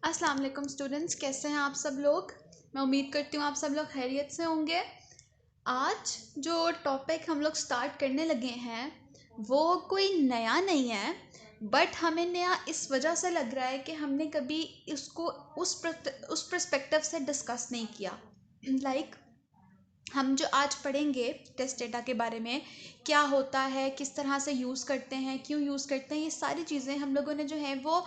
अस्सलाम वालेकुम स्टूडेंट्स, कैसे हैं आप सब लोग। मैं उम्मीद करती हूँ आप सब लोग खैरियत से होंगे। आज जो टॉपिक हम लोग स्टार्ट करने लगे हैं वो कोई नया नहीं है, बट हमें नया इस वजह से लग रहा है कि हमने कभी इसको उस पर्सपेक्टिव से डिस्कस नहीं किया। लाइक हम जो आज पढ़ेंगे टेस्ट डेटा के बारे में, क्या होता है, किस तरह से यूज़ करते हैं, क्यों यूज़ करते हैं, ये सारी चीज़ें हम लोगों ने जो है वो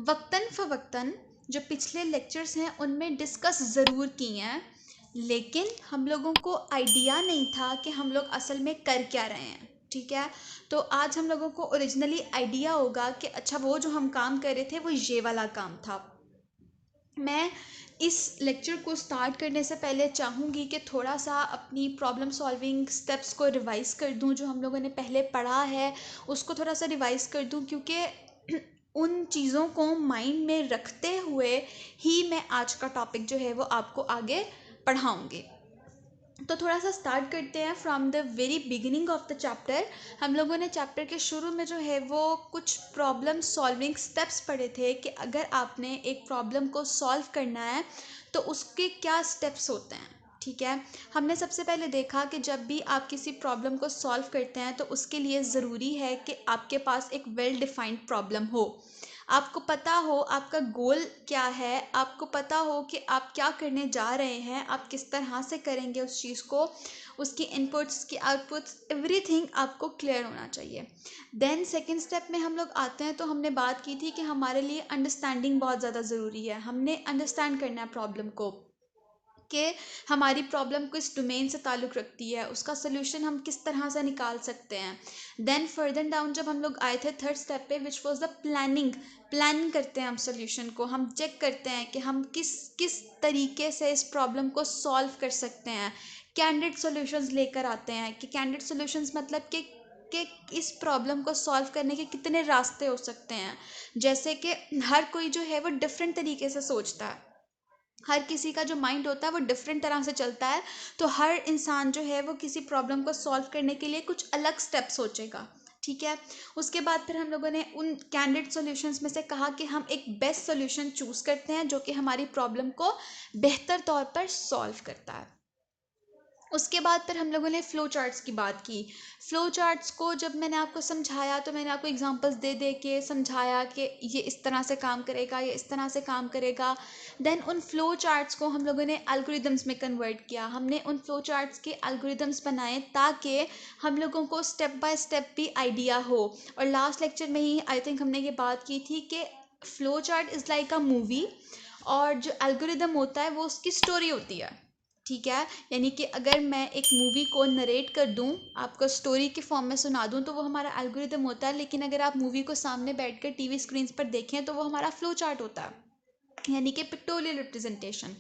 वक्तन फ़वक्तन जो पिछले लेक्चर्स हैं उनमें डिस्कस ज़रूर की हैं, लेकिन हम लोगों को आइडिया नहीं था कि हम लोग असल में कर क्या रहे हैं। ठीक है, तो आज हम लोगों को ओरिजिनली आइडिया होगा कि अच्छा वो जो हम काम कर रहे थे वो ये वाला काम था। मैं इस लेक्चर को स्टार्ट करने से पहले चाहूँगी कि थोड़ा सा अपनी प्रॉब्लम सॉल्विंग स्टेप्स को रिवाइज कर दूँ। जो हम लोगों ने पहले पढ़ा है उसको थोड़ा सा रिवाइज कर दूँ, क्योंकि उन चीज़ों को माइंड में रखते हुए ही मैं आज का टॉपिक जो है वो आपको आगे पढ़ाऊँगी। तो थोड़ा सा स्टार्ट करते हैं from the very beginning of the chapter. हम लोगों ने चैप्टर के शुरू में जो है वो कुछ प्रॉब्लम सॉल्विंग स्टेप्स पढ़े थे कि अगर आपने एक प्रॉब्लम को सॉल्व करना है तो उसके क्या स्टेप्स होते हैं। ठीक है, हमने सबसे पहले देखा कि जब भी आप किसी प्रॉब्लम को सॉल्व करते हैं तो उसके लिए ज़रूरी है कि आपके पास एक वेल डिफाइंड प्रॉब्लम हो। आपको पता हो आपका गोल क्या है, आपको पता हो कि आप क्या करने जा रहे हैं, आप किस तरह से करेंगे उस चीज़ को, उसकी इनपुट्स की आउटपुट्स एवरीथिंग आपको क्लियर होना चाहिए। देन सेकंड स्टेप में हम लोग आते हैं तो हमने बात की थी कि हमारे लिए अंडरस्टैंडिंग बहुत ज़्यादा ज़रूरी है। हमने अंडरस्टैंड करना है प्रॉब्लम को, कि हमारी प्रॉब्लम किस डोमेन से ताल्लुक़ रखती है, उसका सोल्यूशन हम किस तरह से निकाल सकते हैं। देन फर्दर डाउन जब हम लोग आए थे थर्ड स्टेप पे, विच वाज द प्लानिंग करते हैं हम सोल्यूशन को, हम चेक करते हैं कि हम किस किस तरीके से इस प्रॉब्लम को सॉल्व कर सकते हैं। कैंडिडेट सॉल्यूशंस लेकर आते हैं कि कैंडिडेट सॉल्यूशंस मतलब कि इस प्रॉब्लम को सॉल्व करने के कितने रास्ते हो सकते हैं। जैसे कि हर कोई जो है वो डिफरेंट तरीके से सोचता है, हर किसी का जो माइंड होता है वो डिफरेंट तरह से चलता है, तो हर इंसान जो है वो किसी प्रॉब्लम को सॉल्व करने के लिए कुछ अलग स्टेप सोचेगा। ठीक है, उसके बाद फिर हम लोगों ने उन कैंडिडेट सॉल्यूशंस में से कहा कि हम एक बेस्ट सॉल्यूशन चूज करते हैं जो कि हमारी प्रॉब्लम को बेहतर तौर पर सॉल्व करता है। उसके बाद फिर हम लोगों ने फ़्लो चार्ट्स की बात की। फ़्लो चार्ट्स को जब मैंने आपको समझाया तो मैंने आपको एग्जांपल्स दे दे के समझाया कि ये इस तरह से काम करेगा, ये इस तरह से काम करेगा। देन उन फ़्लो चार्ट्स को हम लोगों ने एल्गोरिदम्स में कन्वर्ट किया। हमने उन फ़्लो चार्ट्स के एल्गोरिदम्स बनाए ताकि हम लोगों को स्टेप बाय स्टेप भी आइडिया हो। और लास्ट लेक्चर में ही आई थिंक हमने ये बात की थी कि flow chart is like a movie, और जो एल्गोरिदम होता है वो उसकी स्टोरी होती है। ठीक है, यानी कि अगर मैं एक मूवी को नरेट कर दूं, आपको स्टोरी के फॉर्म में सुना दूं, तो वो हमारा एल्गोरिदम होता है। लेकिन अगर आप मूवी को सामने बैठकर टीवी स्क्रीन पर देखें तो वो हमारा फ्लो चार्ट होता है, यानी कि पिक्टोरियल रिप्रेजेंटेशन।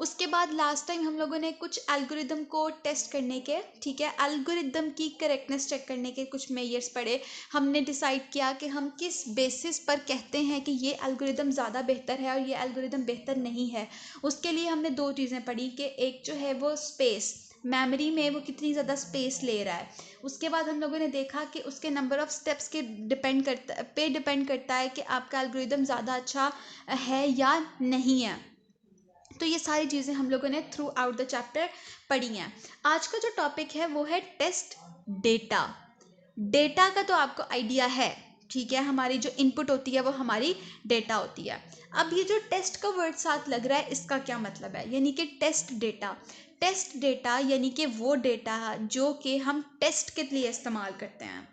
उसके बाद लास्ट टाइम हम लोगों ने कुछ एल्गोरिदम को टेस्ट करने के, ठीक है, एल्गोरिदम की करेक्टनेस चेक करने के कुछ मेयर्स पढ़े। हमने डिसाइड किया कि हम किस बेसिस पर कहते हैं कि ये एल्गोरिदम ज़्यादा बेहतर है और ये एल्गोरिदम बेहतर नहीं है। उसके लिए हमने दो चीज़ें पढ़ी कि एक जो है वो स्पेस, मेमोरी में वो कितनी ज़्यादा स्पेस ले रहा है। उसके बाद हम लोगों ने देखा कि उसके नंबर ऑफ़ स्टेप्स के डिपेंड करता है कि आपका एल्गोरिदम ज़्यादा अच्छा है या नहीं है। तो ये सारी चीज़ें हम लोगों ने थ्रू आउट द चैप्टर पढ़ी हैं। आज का जो टॉपिक है वो है टेस्ट डेटा। डेटा का तो आपको आइडिया है, ठीक है, हमारी जो इनपुट होती है वो हमारी डेटा होती है। अब ये जो टेस्ट का वर्ड साथ लग रहा है, इसका क्या मतलब है, यानी कि टेस्ट डेटा। टेस्ट डेटा यानी कि वो डेटा जो कि हम टेस्ट के लिए इस्तेमाल करते हैं।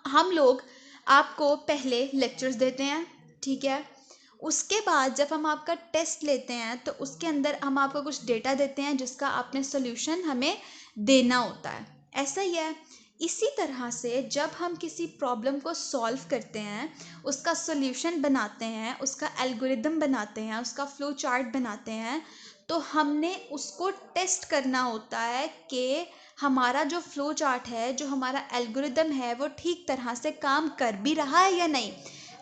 हम लोग आपको पहले लेक्चर्स देते हैं, ठीक है, उसके बाद जब हम आपका टेस्ट लेते हैं तो उसके अंदर हम आपको कुछ डेटा देते हैं जिसका आपने सोल्यूशन हमें देना होता है। ऐसा ही है। इसी तरह से जब हम किसी प्रॉब्लम को सॉल्व करते हैं, उसका सोल्यूशन बनाते हैं, उसका एल्गोरिदम बनाते हैं, उसका फ्लो चार्ट बनाते हैं, तो हमने उसको टेस्ट करना होता है कि हमारा जो फ्लो चार्ट है, जो हमारा एल्गोरिदम है, वो ठीक तरह से काम कर भी रहा है या नहीं।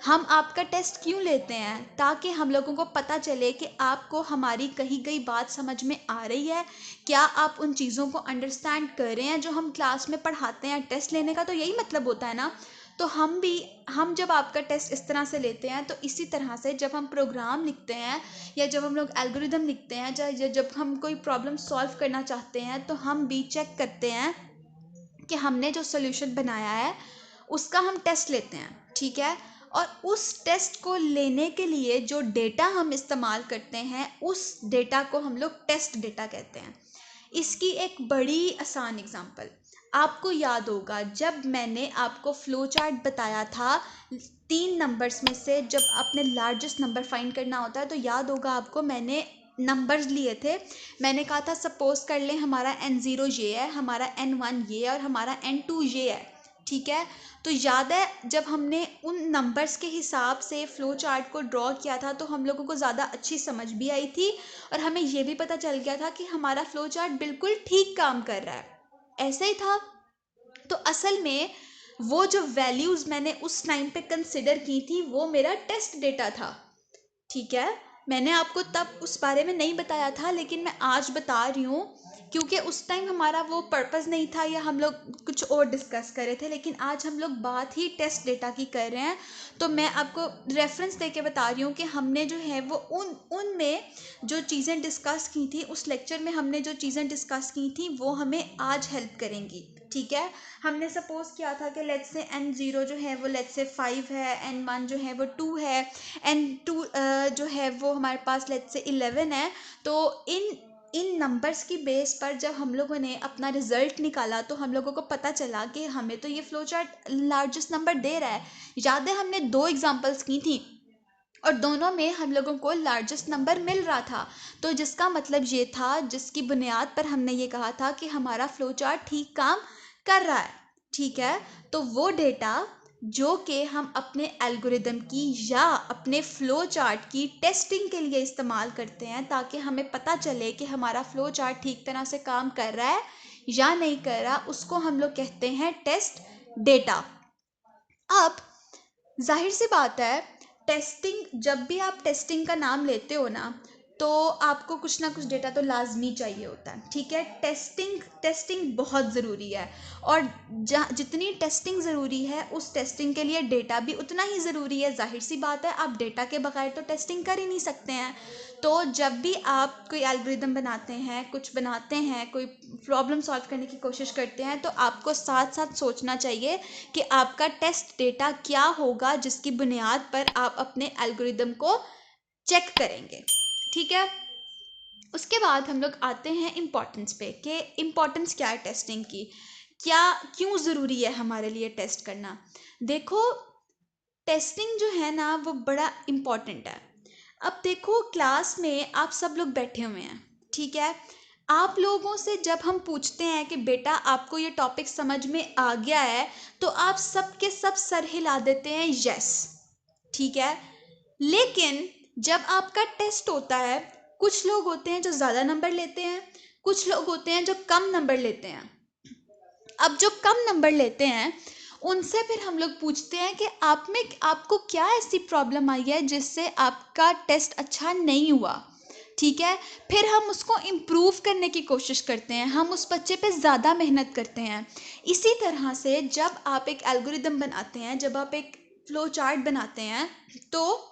हम आपका टेस्ट क्यों लेते हैं, ताकि हम लोगों को पता चले कि आपको हमारी कही गई बात समझ में आ रही है, क्या आप उन चीज़ों को अंडरस्टैंड कर रहे हैं जो हम क्लास में पढ़ाते हैं। टेस्ट लेने का तो यही मतलब होता है ना। तो हम जब आपका टेस्ट इस तरह से लेते हैं, तो इसी तरह से जब हम प्रोग्राम लिखते हैं या जब हम लोग एल्गोरिदम लिखते हैं, जब हम कोई प्रॉब्लम सॉल्व करना चाहते हैं, तो हम भी चेक करते हैं कि हमने जो सोल्यूशन बनाया है उसका हम टेस्ट लेते हैं, ठीक है। और उस टेस्ट को लेने के लिए जो डेटा हम इस्तेमाल करते हैं, उस डेटा को हम लोग टेस्ट डेटा कहते हैं। इसकी एक बड़ी आसान एग्जांपल आपको याद होगा, जब मैंने आपको फ्लो चार्ट बताया था 3 नंबर्स में से जब अपने लार्जेस्ट नंबर फाइंड करना होता है, तो याद होगा आपको, मैंने नंबर्स लिए थे। मैंने कहा था सपोज कर लें हमारा n0 ये है, हमारा n1 ये है और हमारा n2 ये है, ठीक है। तो याद है जब हमने उन नंबर्स के हिसाब से फ्लो चार्ट को ड्रॉ किया था, तो हम लोगों को ज़्यादा अच्छी समझ भी आई थी और हमें ये भी पता चल गया था कि हमारा फ्लो चार्ट बिल्कुल ठीक काम कर रहा है। ऐसे ही था। तो असल में वो जो वैल्यूज़ मैंने उस टाइम पे कंसिडर की थी, वो मेरा टेस्ट डेटा था, ठीक है। मैंने आपको तब उस बारे में नहीं बताया था, लेकिन मैं आज बता रही हूँ, क्योंकि उस टाइम हमारा वो पर्पस नहीं था या हम लोग कुछ और डिस्कस कर रहे थे, लेकिन आज हम लोग बात ही टेस्ट डेटा की कर रहे हैं। तो मैं आपको रेफरेंस दे के बता रही हूँ कि हमने जो है वो उनमें जो चीज़ें डिस्कस की थी, उस लेक्चर में हमने जो चीज़ें डिस्कस की थी, वो हमें आज हेल्प करेंगी, ठीक है। हमने सपोज किया था कि लेट्स से n0 जो है वो लेट्स से 5 है, n1 जो है वो 2 है, n2 जो है वो हमारे पास लेट्स से 11 है। तो इन नंबर्स की बेस पर जब हम लोगों ने अपना रिजल्ट निकाला, तो हम लोगों को पता चला कि हमें तो ये फ्लो चार्ट लार्जेस्ट नंबर दे रहा है। याद है हमने 2 एग्जांपल्स की थी और दोनों में हम लोगों को लार्जेस्ट नंबर मिल रहा था। तो जिसका मतलब ये था, जिसकी बुनियाद पर हमने ये कहा था कि हमारा फ्लो चार्ट ठीक काम कर रहा है, ठीक है। तो वो डेटा जो कि हम अपने एल्गोरिदम की या अपने फ्लो चार्ट की टेस्टिंग के लिए इस्तेमाल करते हैं, ताकि हमें पता चले कि हमारा फ्लो चार्ट ठीक तरह से काम कर रहा है या नहीं कर रहा, उसको हम लोग कहते हैं टेस्ट डेटा। अब जाहिर सी बात है, टेस्टिंग, जब भी आप टेस्टिंग का नाम लेते हो ना, तो आपको कुछ ना कुछ डेटा तो लाजमी चाहिए होता है, ठीक है। टेस्टिंग बहुत ज़रूरी है और जितनी टेस्टिंग ज़रूरी है, उस टेस्टिंग के लिए डेटा भी उतना ही ज़रूरी है। जाहिर सी बात है, आप डेटा के बगैर तो टेस्टिंग कर ही नहीं सकते हैं। तो जब भी आप कोई एल्गोरिदम बनाते हैं, कुछ बनाते हैं, कोई प्रॉब्लम सॉल्व करने की कोशिश करते हैं, तो आपको साथ साथ सोचना चाहिए कि आपका टेस्ट डेटा क्या होगा, जिसकी बुनियाद पर आप अपने एल्गोरिदम को चेक करेंगे, ठीक है। उसके बाद हम लोग आते हैं इम्पोर्टेंस पे कि इम्पोर्टेंस क्या है टेस्टिंग की, क्या क्यों ज़रूरी है हमारे लिए टेस्ट करना। देखो, टेस्टिंग जो है ना वो बड़ा इम्पॉर्टेंट है। अब देखो, क्लास में आप सब लोग बैठे हुए हैं, ठीक है। आप लोगों से जब हम पूछते हैं कि बेटा आपको ये टॉपिक समझ में आ गया है, तो आप सब के सब सर हिला देते हैं यस, ठीक है। लेकिन जब आपका टेस्ट होता है, कुछ लोग होते हैं जो ज़्यादा नंबर लेते हैं, कुछ लोग होते हैं जो कम नंबर लेते हैं। अब जो कम नंबर लेते हैं, उनसे फिर हम लोग पूछते हैं कि आपको क्या ऐसी प्रॉब्लम आई है जिससे आपका टेस्ट अच्छा नहीं हुआ, ठीक है। फिर हम उसको इम्प्रूव करने की कोशिश करते हैं, हम उस बच्चे पे ज़्यादा मेहनत करते हैं। इसी तरह से जब आप एक एल्गोरिदम बनाते हैं, जब आप एक फ्लो चार्ट बनाते हैं, तो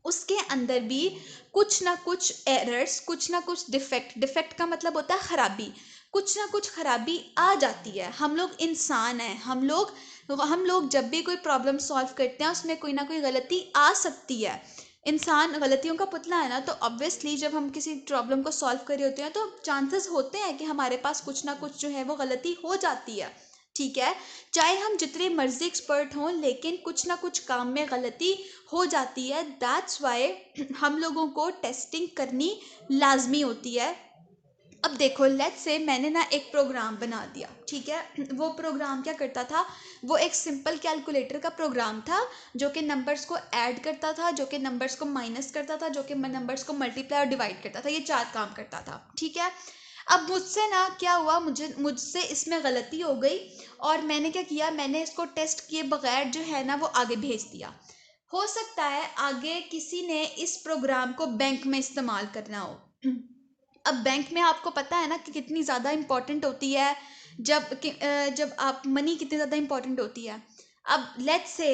उसके अंदर भी कुछ ना कुछ एरर्स, कुछ ना कुछ डिफेक्ट का मतलब होता है खराबी, कुछ ना कुछ खराबी आ जाती है। हम लोग इंसान हैं, हम लोग जब भी कोई प्रॉब्लम सॉल्व करते हैं, उसमें कोई ना कोई गलती आ सकती है। इंसान गलतियों का पुतला है ना, तो ऑब्वियसली जब हम किसी प्रॉब्लम को सॉल्व कर रहे होते हैं, तो चांसेस होते हैं कि हमारे पास कुछ ना कुछ जो है वो गलती हो जाती है, ठीक है। चाहे हम जितने मर्जी एक्सपर्ट हों, लेकिन कुछ ना कुछ काम में गलती हो जाती है। दैट्स वाई हम लोगों को टेस्टिंग करनी लाजमी होती है। अब देखो, लेट्स से मैंने ना एक प्रोग्राम बना दिया, ठीक है। वो प्रोग्राम क्या करता था, वो एक सिंपल कैलकुलेटर का प्रोग्राम था, जो कि नंबर्स को ऐड करता था, जो कि नंबर्स को माइनस करता था, जो कि नंबर्स को मल्टीप्लाई और डिवाइड करता था। ये 4 काम करता था, ठीक है। अब मुझसे ना क्या हुआ, मुझसे इसमें गलती हो गई और मैंने क्या किया, मैंने इसको टेस्ट किए बगैर जो है ना वो आगे भेज दिया। हो सकता है आगे किसी ने इस प्रोग्राम को बैंक में इस्तेमाल करना हो। अब बैंक में आपको पता है ना कि कितनी ज़्यादा इम्पोर्टेंट होती है, जब आप मनी कितनी ज़्यादा इम्पोर्टेंट होती है। अब लेट्स से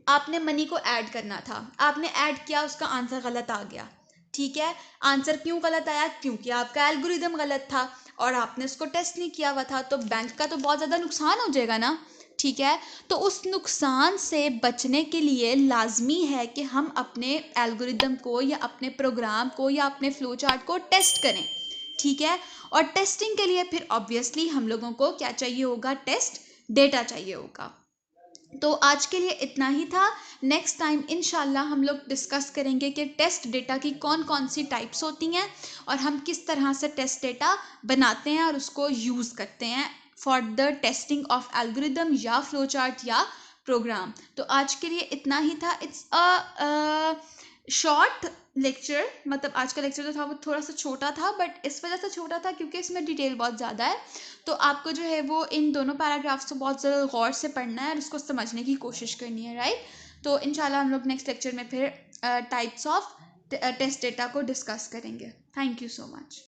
आपने मनी को ऐड करना था, आपने ऐड किया, उसका आंसर गलत आ गया, ठीक है। आंसर क्यों गलत आया? क्योंकि आपका एल्गोरिदम गलत था और आपने उसको टेस्ट नहीं किया हुआ था, तो बैंक का तो बहुत ज़्यादा नुकसान हो जाएगा ना, ठीक है। तो उस नुकसान से बचने के लिए लाजमी है कि हम अपने एल्गोरिदम को या अपने प्रोग्राम को या अपने फ्लो चार्ट को टेस्ट करें, ठीक है। और टेस्टिंग के लिए फिर ऑब्वियसली हम लोगों को क्या चाहिए होगा? टेस्ट डेटा चाहिए होगा। तो आज के लिए इतना ही था। नेक्स्ट टाइम इंशाल्लाह हम लोग डिस्कस करेंगे कि टेस्ट डेटा की कौन कौन सी टाइप्स होती हैं और हम किस तरह से टेस्ट डेटा बनाते हैं और उसको यूज़ करते हैं for the testing of algorithm या फ्लो चार्ट या प्रोग्राम। तो आज के लिए इतना ही था। इट्स अ शॉर्ट लेक्चर, मतलब आज का लेक्चर जो था वो थोड़ा सा छोटा था, बट इस वजह से छोटा था क्योंकि इसमें डिटेल बहुत ज़्यादा है। तो आपको जो है वो इन दोनों पैराग्राफ्स को बहुत ज़्यादा गौर से पढ़ना है और उसको समझने की कोशिश करनी है, राइट। तो इंशाल्लाह हम लोग नेक्स्ट लेक्चर में फिर टाइप्स ऑफ टेस्ट डेटा को डिस्कस करेंगे। Thank you so much.